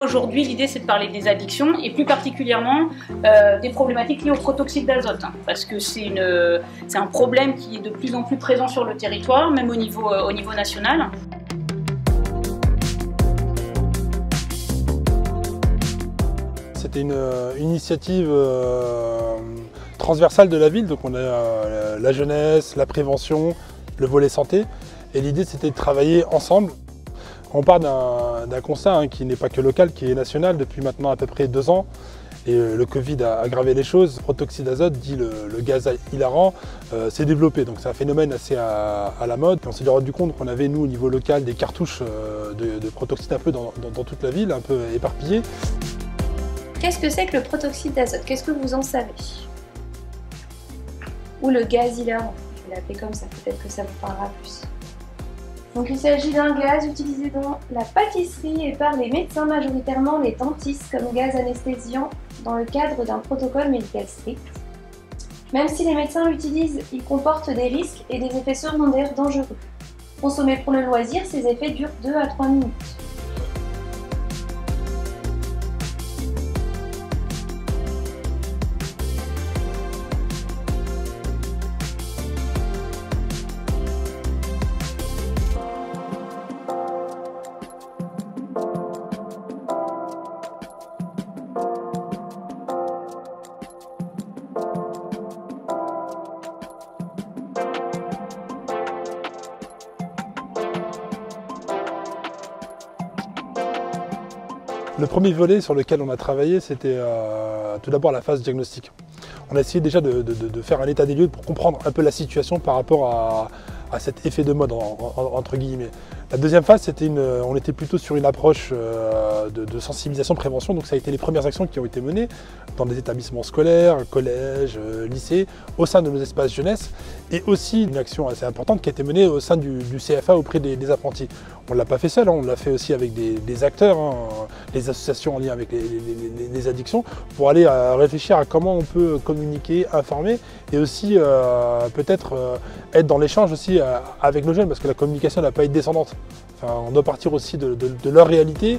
Aujourd'hui, l'idée, c'est de parler des addictions et plus particulièrement des problématiques liées au protoxyde d'azote, parce que c'est un problème qui est de plus en plus présent sur le territoire, même au niveau national. C'était une initiative transversale de la ville, donc on a la jeunesse, la prévention, le volet santé, et l'idée c'était de travailler ensemble. On part d'un constat qui n'est pas que local, qui est national depuis maintenant à peu près 2 ans. Et le Covid a aggravé les choses. Le protoxyde d'azote, dit le gaz hilarant, s'est développé. Donc c'est un phénomène assez à la mode. Et on s'est rendu compte qu'on avait, nous, au niveau local, des cartouches de protoxyde un peu dans toute la ville, un peu éparpillées. Qu'est-ce que c'est que le protoxyde d'azote? Qu'est-ce que vous en savez? Ou le gaz hilarant, je vais l'appeler comme ça, peut-être que ça vous parlera plus. Donc il s'agit d'un gaz utilisé dans la pâtisserie et par les médecins, majoritairement les dentistes, comme gaz anesthésiant dans le cadre d'un protocole médical strict. Même si les médecins l'utilisent, il comporte des risques et des effets secondaires dangereux. Consommé pour le loisir, ces effets durent 2 à 3 minutes. Le premier volet sur lequel on a travaillé, c'était tout d'abord la phase diagnostique. On a essayé déjà de faire un état des lieux pour comprendre un peu la situation par rapport à cet effet de mode, entre guillemets. La deuxième phase, on était plutôt sur une approche de sensibilisation, prévention, donc ça a été les premières actions qui ont été menées dans des établissements scolaires, collèges, lycées, au sein de nos espaces jeunesse, et aussi une action assez importante qui a été menée au sein du CFA auprès des apprentis. On ne l'a pas fait seul, on l'a fait aussi avec des acteurs, les associations en lien avec les addictions, pour aller réfléchir à comment on peut communiquer, informer, et aussi peut-être être dans l'échange aussi avec nos jeunes, parce que la communication n'a pas été descendante. Enfin, on doit partir aussi de leur réalité.